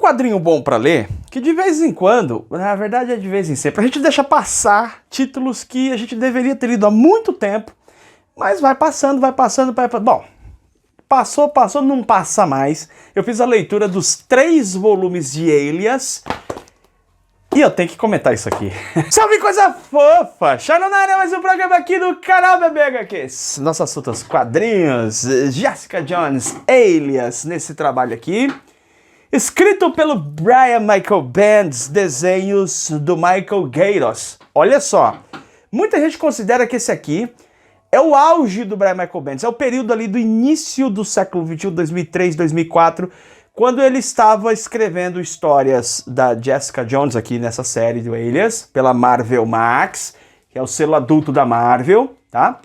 quadrinho bom pra ler que de vez em quando, na verdade é de vez em sempre, a gente deixa passar títulos que a gente deveria ter lido há muito tempo, mas vai passando, bom, passou, não passa mais. Eu fiz a leitura dos 3 volumes de Alias e eu tenho que comentar isso aqui. Salve coisa fofa! Sharon na área, mais um programa aqui do canal BBHQ. Nosso assunto, os quadrinhos, Jessica Jones, Alias, nesse trabalho aqui. Escrito pelo Brian Michael Bendis, desenhos do Michael Gaydos. Olha só, muita gente considera que esse aqui é o auge do Brian Michael Bendis, é o período ali do início do século XXI, 2003, 2004, quando ele estava escrevendo histórias da Jessica Jones aqui nessa série do Alias, pela Marvel Max, que é o selo adulto da Marvel, tá?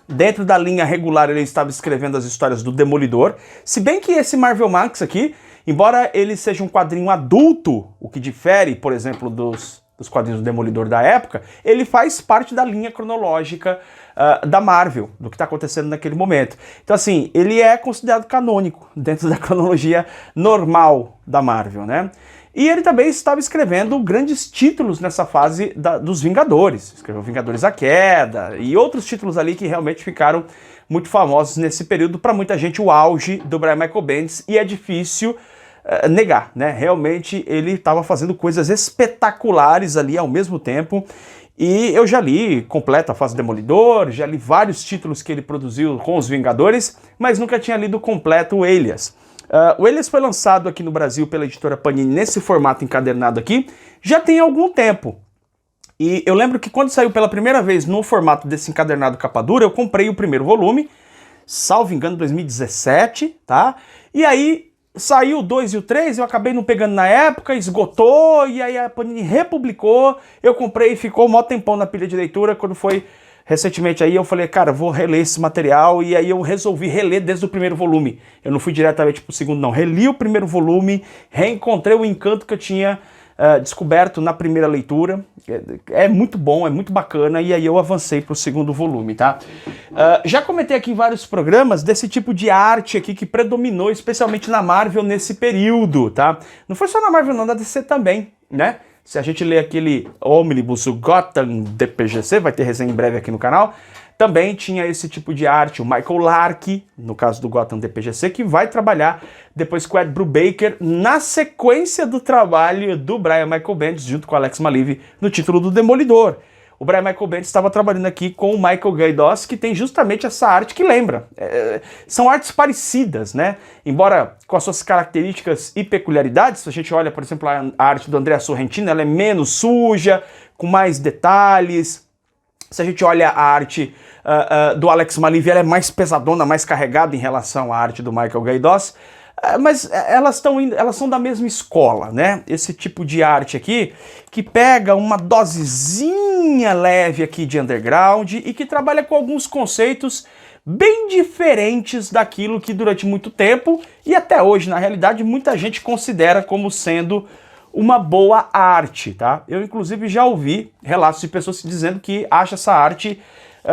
Dentro da linha regular ele estava escrevendo as histórias do Demolidor, se bem que esse Marvel Max aqui, embora ele seja um quadrinho adulto, o que difere, por exemplo, dos quadrinhos do Demolidor da época, ele faz parte da linha cronológica da Marvel, do que está acontecendo naquele momento. Então assim, ele é considerado canônico dentro da cronologia normal da Marvel, né? E ele também estava escrevendo grandes títulos nessa fase dos Vingadores. Escreveu Vingadores à Queda e outros títulos ali que realmente ficaram muito famosos nesse período, para muita gente o auge do Brian Michael Bendis, e é difícil negar, né? Realmente ele estava fazendo coisas espetaculares ali ao mesmo tempo. E eu já li completa a fase Demolidor, já li vários títulos que ele produziu com os Vingadores, mas nunca tinha lido completo o Alias. O Alias foi lançado aqui no Brasil pela editora Panini nesse formato encadernado aqui, já tem algum tempo. E eu lembro que quando saiu pela primeira vez no formato desse encadernado capa dura, eu comprei o primeiro volume, salvo engano 2017, tá? E aí saiu o 2 e o 3, eu acabei não pegando na época, esgotou, e aí a Panini republicou, eu comprei e ficou um mó tempão na pilha de leitura. Quando foi recentemente aí, eu falei, cara, vou reler esse material, e aí eu resolvi reler desde o primeiro volume. Eu não fui diretamente pro segundo, não. Reli o primeiro volume, reencontrei o encanto que eu tinha descoberto na primeira leitura. É muito bom, é muito bacana, e aí eu avancei pro segundo volume, tá? Já comentei aqui em vários programas desse tipo de arte aqui que predominou, especialmente na Marvel nesse período, tá? Não foi só na Marvel não, da DC também, né? Se a gente ler aquele ônibus, o Gotham DPGC, vai ter resenha em breve aqui no canal, também tinha esse tipo de arte. O Michael Lark, no caso do Gotham DPGC, que vai trabalhar depois com o Ed Brubaker na sequência do trabalho do Brian Michael Bendis, junto com o Alex Maleev, no título do Demolidor. O Brian Michael Bendis estava trabalhando aqui com o Michael Gaydos, que tem justamente essa arte que lembra. São artes parecidas, né? Embora com as suas características e peculiaridades. Se a gente olha, por exemplo, a arte do Andrea Sorrentino, ela é menos suja, com mais detalhes. Se a gente olha a arte do Alex Maleev, ela é mais pesadona, mais carregada em relação à arte do Michael Gaydos. Mas elas são da mesma escola, né? Esse tipo de arte aqui, que pega uma dosezinha leve aqui de underground e que trabalha com alguns conceitos bem diferentes daquilo que durante muito tempo, e até hoje, na realidade, muita gente considera como sendo uma boa arte, tá? Eu, inclusive, já ouvi relatos de pessoas dizendo que acha essa arte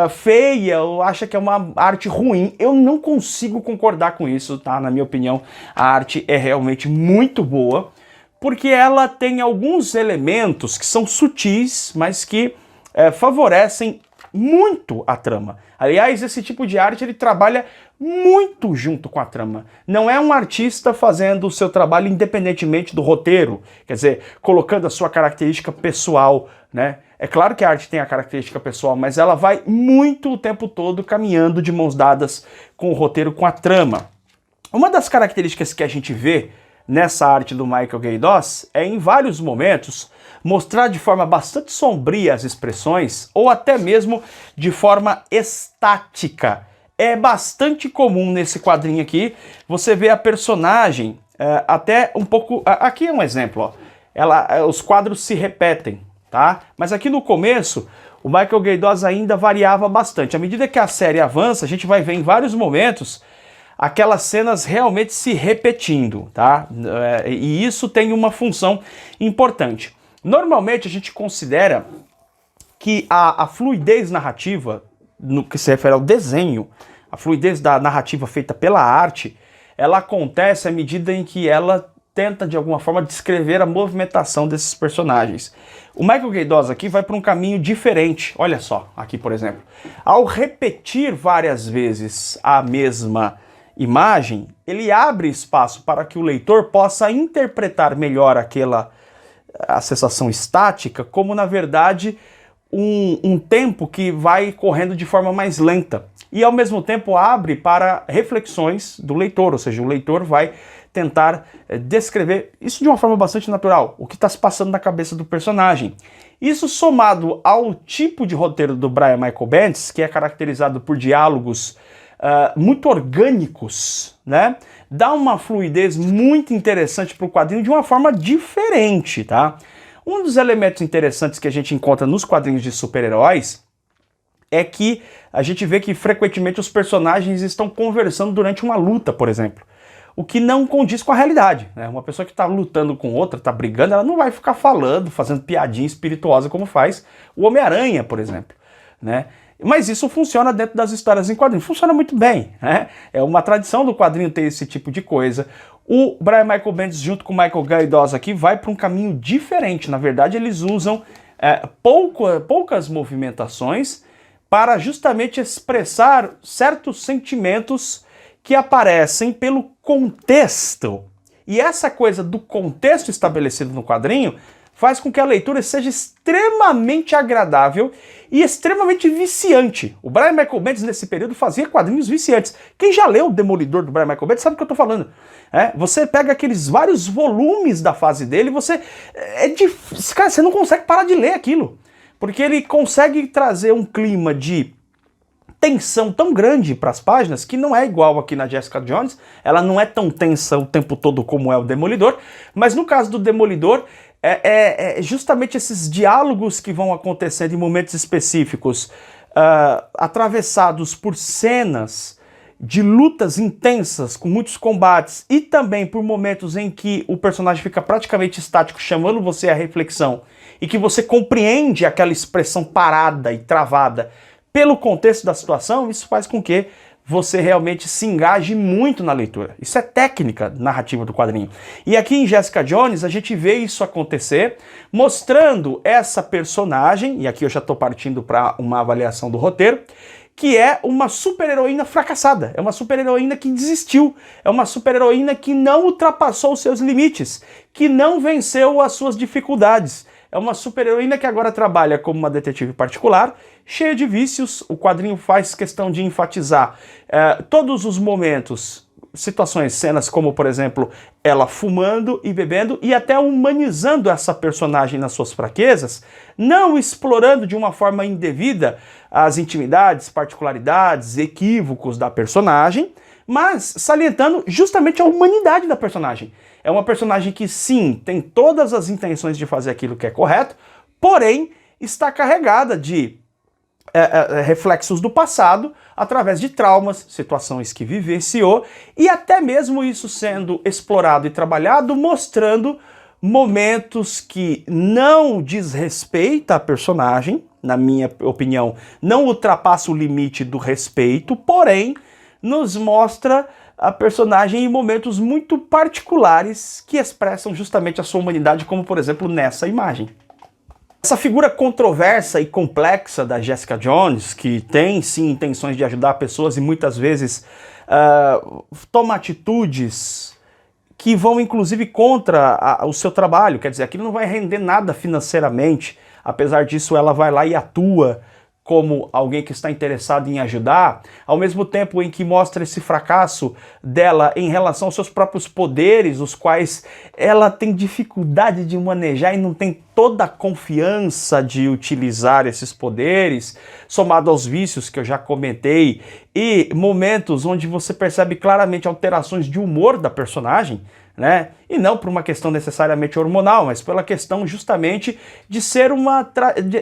feia, ou acha que é uma arte ruim. Eu não consigo concordar com isso, tá? Na minha opinião, a arte é realmente muito boa, porque ela tem alguns elementos que são sutis, mas que favorecem muito a trama. Aliás, esse tipo de arte, ele trabalha muito junto com a trama. Não é um artista fazendo o seu trabalho independentemente do roteiro, quer dizer, colocando a sua característica pessoal, né? É claro que a arte tem a característica pessoal, mas ela vai muito o tempo todo caminhando de mãos dadas com o roteiro, com a trama. Uma das características que a gente vê nessa arte do Michael Gaydos é, em vários momentos, mostrar de forma bastante sombria as expressões, ou até mesmo de forma estática. É bastante comum nesse quadrinho aqui você ver a personagem até um pouco... Aqui é um exemplo, ó. Os quadros se repetem, tá? Mas aqui no começo, o Michael Gaydos ainda variava bastante. À medida que a série avança, a gente vai ver em vários momentos aquelas cenas realmente se repetindo, tá? E isso tem uma função importante. Normalmente a gente considera que a fluidez narrativa, no que se refere ao desenho, a fluidez da narrativa feita pela arte, ela acontece à medida em que ela tenta, de alguma forma, descrever a movimentação desses personagens. O Michael Gaydos aqui vai para um caminho diferente. Olha só, aqui por exemplo. Ao repetir várias vezes a mesma imagem, ele abre espaço para que o leitor possa interpretar melhor a sensação estática como, na verdade, um tempo que vai correndo de forma mais lenta. E, ao mesmo tempo, abre para reflexões do leitor, ou seja, o leitor vai tentar descrever isso de uma forma bastante natural, o que está se passando na cabeça do personagem. Isso somado ao tipo de roteiro do Brian Michael Bendis, que é caracterizado por diálogos muito orgânicos, né? Dá uma fluidez muito interessante para o quadrinho de uma forma diferente, tá? Um dos elementos interessantes que a gente encontra nos quadrinhos de super-heróis é que a gente vê que frequentemente os personagens estão conversando durante uma luta, por exemplo. O que não condiz com a realidade, né? Uma pessoa que está lutando com outra, está brigando, ela não vai ficar falando, fazendo piadinha espirituosa como faz o Homem-Aranha, por exemplo, né? Mas isso funciona dentro das histórias em quadrinhos, funciona muito bem, né? É uma tradição do quadrinho ter esse tipo de coisa. O Brian Michael Bendis, junto com o Michael Gaydos aqui, vai para um caminho diferente. Na verdade, eles usam poucas movimentações para justamente expressar certos sentimentos que aparecem pelo contexto. E essa coisa do contexto estabelecido no quadrinho faz com que a leitura seja extremamente agradável e extremamente viciante. O Brian Michael Bendis, nesse período, fazia quadrinhos viciantes. Quem já leu o Demolidor do Brian Michael Bendis sabe o que eu estou falando. Você pega aqueles vários volumes da fase dele, cara, você não consegue parar de ler aquilo. Porque ele consegue trazer um clima de tensão tão grande para as páginas que não é igual aqui na Jessica Jones. Ela não é tão tensa o tempo todo como é o Demolidor, mas no caso do Demolidor, justamente esses diálogos que vão acontecendo em momentos específicos, atravessados por cenas de lutas intensas, com muitos combates, e também por momentos em que o personagem fica praticamente estático, chamando você à reflexão, e que você compreende aquela expressão parada e travada pelo contexto da situação, isso faz com que você realmente se engaje muito na leitura. Isso é técnica narrativa do quadrinho. E aqui em Jessica Jones a gente vê isso acontecer, mostrando essa personagem, e aqui eu já estou partindo para uma avaliação do roteiro, que é uma super-heroína fracassada, é uma super-heroína que desistiu, é uma super-heroína que não ultrapassou os seus limites, que não venceu as suas dificuldades. É uma super-heroína que agora trabalha como uma detetive particular, cheia de vícios. O quadrinho faz questão de enfatizar todos os momentos, situações, cenas como, por exemplo, ela fumando e bebendo, e até humanizando essa personagem nas suas fraquezas, não explorando de uma forma indevida as intimidades, particularidades, equívocos da personagem, mas salientando justamente a humanidade da personagem. É uma personagem que, sim, tem todas as intenções de fazer aquilo que é correto, porém está carregada de reflexos do passado, através de traumas, situações que vivenciou, e até mesmo isso sendo explorado e trabalhado, mostrando momentos que não desrespeita a personagem, na minha opinião, não ultrapassa o limite do respeito, porém nos mostra a personagem em momentos muito particulares que expressam justamente a sua humanidade, como por exemplo nessa imagem. Essa figura controversa e complexa da Jessica Jones, que tem sim intenções de ajudar pessoas e muitas vezes toma atitudes que vão inclusive contra o seu trabalho, quer dizer, aquilo não vai render nada financeiramente, apesar disso ela vai lá e atua como alguém que está interessado em ajudar, ao mesmo tempo em que mostra esse fracasso dela em relação aos seus próprios poderes, os quais ela tem dificuldade de manejar e não tem toda a confiança de utilizar esses poderes, somado aos vícios que eu já comentei, e momentos onde você percebe claramente alterações de humor da personagem, né? E não por uma questão necessariamente hormonal, mas pela questão justamente de ser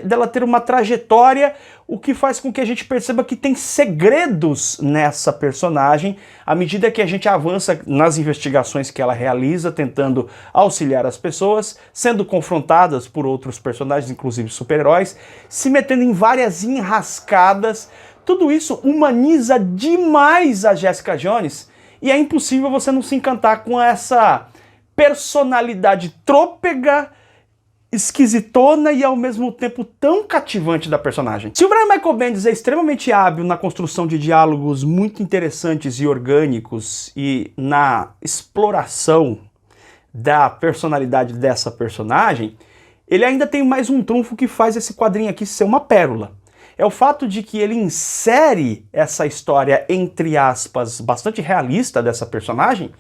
dela ter uma trajetória, o que faz com que a gente perceba que tem segredos nessa personagem à medida que a gente avança nas investigações que ela realiza, tentando auxiliar as pessoas, sendo confrontadas por outros personagens, inclusive super-heróis, se metendo em várias enrascadas. Tudo isso humaniza demais a Jessica Jones, e é impossível você não se encantar com personalidade trôpega, esquisitona e ao mesmo tempo tão cativante da personagem. Se o Brian Michael Bendis é extremamente hábil na construção de diálogos muito interessantes e orgânicos e na exploração da personalidade dessa personagem, ele ainda tem mais um trunfo que faz esse quadrinho aqui ser uma pérola. É o fato de que ele insere essa história, entre aspas, bastante realista dessa personagem,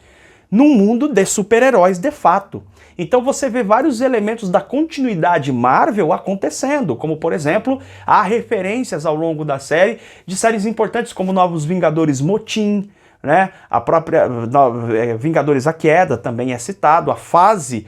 num mundo de super-heróis de fato. Então você vê vários elementos da continuidade Marvel acontecendo, como por exemplo, há referências ao longo da série de séries importantes como Novos Vingadores Motim, né? A própria Vingadores A Queda também é citado, a fase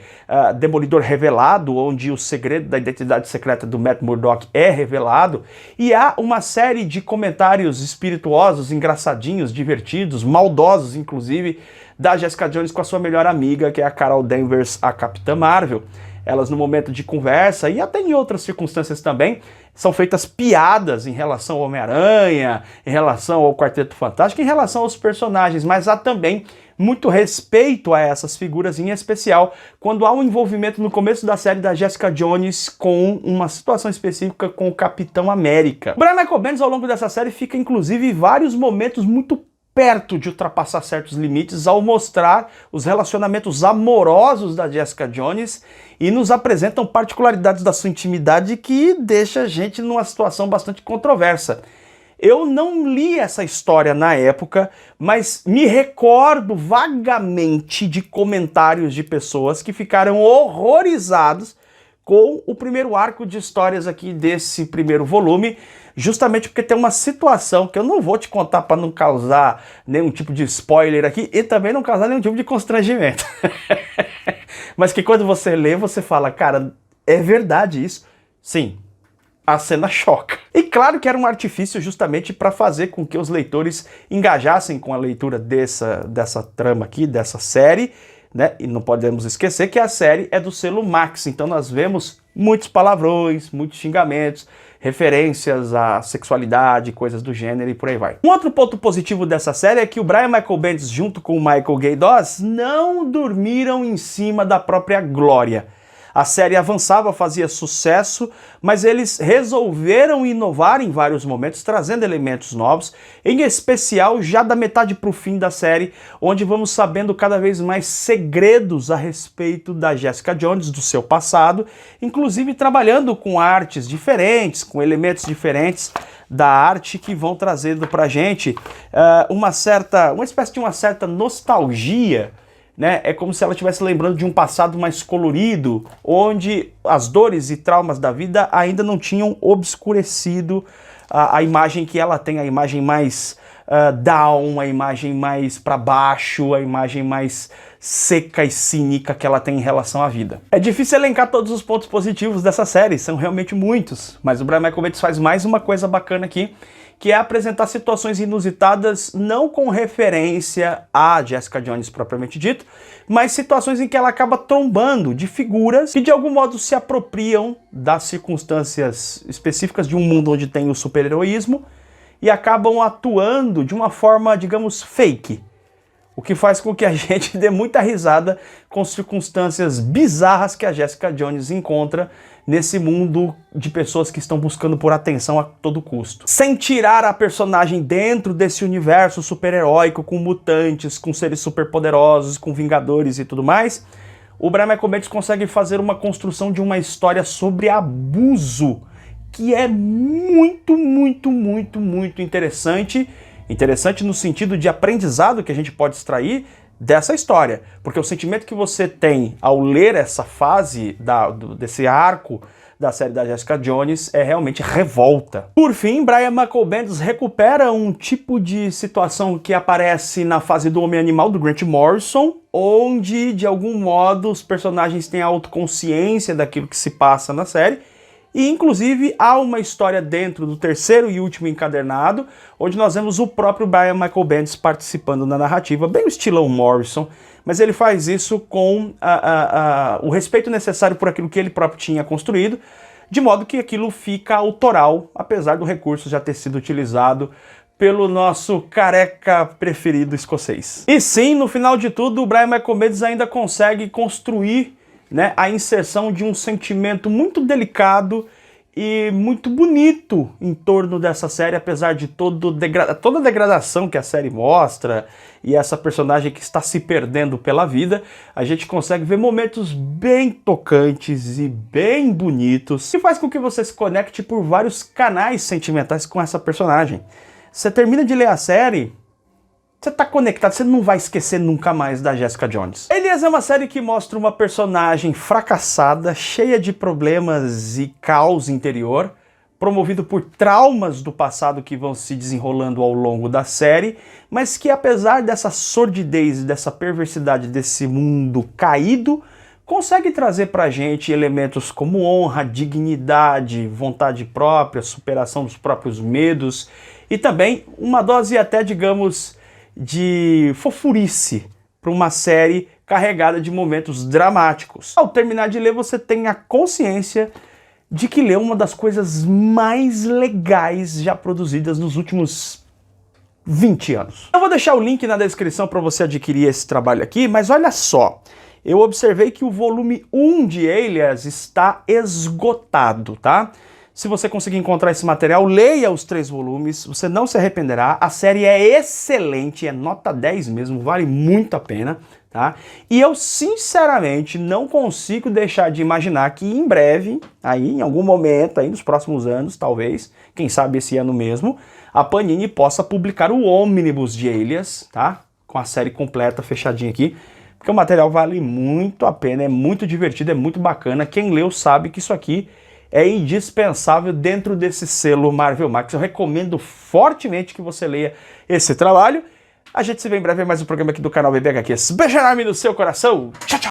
Demolidor Revelado, onde o segredo da identidade secreta do Matt Murdock é revelado, e há uma série de comentários espirituosos, engraçadinhos, divertidos, maldosos inclusive, da Jessica Jones com a sua melhor amiga, que é a Carol Danvers, a Capitã Marvel. Elas, no momento de conversa, e até em outras circunstâncias também, são feitas piadas em relação ao Homem-Aranha, em relação ao Quarteto Fantástico, em relação aos personagens, mas há também muito respeito a essas figuras, em especial quando há um envolvimento no começo da série da Jessica Jones com uma situação específica com o Capitão América. O Brian Michael Bendis, ao longo dessa série, fica inclusive em vários momentos muito perto de ultrapassar certos limites ao mostrar os relacionamentos amorosos da Jessica Jones e nos apresentam particularidades da sua intimidade que deixa a gente numa situação bastante controversa. Eu não li essa história na época, mas me recordo vagamente de comentários de pessoas que ficaram horrorizados com o primeiro arco de histórias aqui desse primeiro volume, justamente porque tem uma situação que eu não vou te contar para não causar nenhum tipo de spoiler aqui e também não causar nenhum tipo de constrangimento. Mas que quando você lê, você fala, cara, é verdade isso? Sim, a cena choca. E claro que era um artifício justamente para fazer com que os leitores engajassem com a leitura dessa trama aqui, dessa série, né? E não podemos esquecer que a série é do selo Max, então nós vemos muitos palavrões, muitos xingamentos, referências à sexualidade, coisas do gênero e por aí vai. Um outro ponto positivo dessa série é que o Brian Michael Bendis junto com o Michael Gaydos não dormiram em cima da própria glória. A série avançava, fazia sucesso, mas eles resolveram inovar em vários momentos, trazendo elementos novos, em especial já da metade para o fim da série, onde vamos sabendo cada vez mais segredos a respeito da Jessica Jones, do seu passado, inclusive trabalhando com artes diferentes, com elementos diferentes da arte que vão trazendo pra gente uma espécie de uma certa nostalgia, né? É como se ela estivesse lembrando de um passado mais colorido, onde as dores e traumas da vida ainda não tinham obscurecido a imagem que ela tem, a imagem mais down, a imagem mais para baixo, a imagem mais seca e cínica que ela tem em relação à vida. É difícil elencar todos os pontos positivos dessa série, são realmente muitos, mas o Brian Michael Bendis faz mais uma coisa bacana aqui, que é apresentar situações inusitadas, não com referência a Jessica Jones propriamente dito, mas situações em que ela acaba trombando de figuras que de algum modo se apropriam das circunstâncias específicas de um mundo onde tem o super-heroísmo e acabam atuando de uma forma, digamos, fake. O que faz com que a gente dê muita risada com circunstâncias bizarras que a Jessica Jones encontra nesse mundo de pessoas que estão buscando por atenção a todo custo. Sem tirar a personagem dentro desse universo super-heróico, com mutantes, com seres superpoderosos, com vingadores e tudo mais, o Brian Michael Bendis consegue fazer uma construção de uma história sobre abuso, que é muito interessante. Interessante no sentido de aprendizado que a gente pode extrair dessa história, porque o sentimento que você tem ao ler essa fase desse arco da série da Jessica Jones é realmente revolta. Por fim, Brian Michael Bendis recupera um tipo de situação que aparece na fase do Homem-Animal do Grant Morrison, onde de algum modo os personagens têm a autoconsciência daquilo que se passa na série. E, inclusive, há uma história dentro do terceiro e último encadernado, onde nós vemos o próprio Brian Michael Bendis participando na narrativa, bem o estilão Morrison, mas ele faz isso com o respeito necessário por aquilo que ele próprio tinha construído, de modo que aquilo fica autoral, apesar do recurso já ter sido utilizado pelo nosso careca preferido escocês. E sim, no final de tudo, o Brian Michael Bendis ainda consegue construir, né, a inserção de um sentimento muito delicado e muito bonito em torno dessa série, apesar de toda a degradação que a série mostra e essa personagem que está se perdendo pela vida, a gente consegue ver momentos bem tocantes e bem bonitos, que faz com que você se conecte por vários canais sentimentais com essa personagem. Você termina de ler a série, você tá conectado, você não vai esquecer nunca mais da Jessica Jones. Aliás, é uma série que mostra uma personagem fracassada, cheia de problemas e caos interior, promovido por traumas do passado que vão se desenrolando ao longo da série, mas que apesar dessa sordidez, dessa perversidade desse mundo caído, consegue trazer pra gente elementos como honra, dignidade, vontade própria, superação dos próprios medos e também uma dose até, digamos, de fofurice para uma série carregada de momentos dramáticos. Ao terminar de ler, você tem a consciência de que leu uma das coisas mais legais já produzidas nos últimos 20 anos. Eu vou deixar o link na descrição para você adquirir esse trabalho aqui, mas olha só, eu observei que o volume 1 de Alias está esgotado, tá? Se você conseguir encontrar esse material, leia os 3 volumes, você não se arrependerá. A série é excelente, é nota 10 mesmo, vale muito a pena, tá? E eu, sinceramente, não consigo deixar de imaginar que em breve, aí, em algum momento, aí nos próximos anos, talvez, quem sabe esse ano mesmo, a Panini possa publicar o ônibus de Alias, tá? Com a série completa, fechadinha aqui, porque o material vale muito a pena, é muito divertido, é muito bacana. Quem leu sabe que isso aqui é indispensável dentro desse selo Marvel Max. Eu recomendo fortemente que você leia esse trabalho. A gente se vê em breve em mais um programa aqui do canal BBHQ. Beijo enorme no seu coração. Tchau, tchau!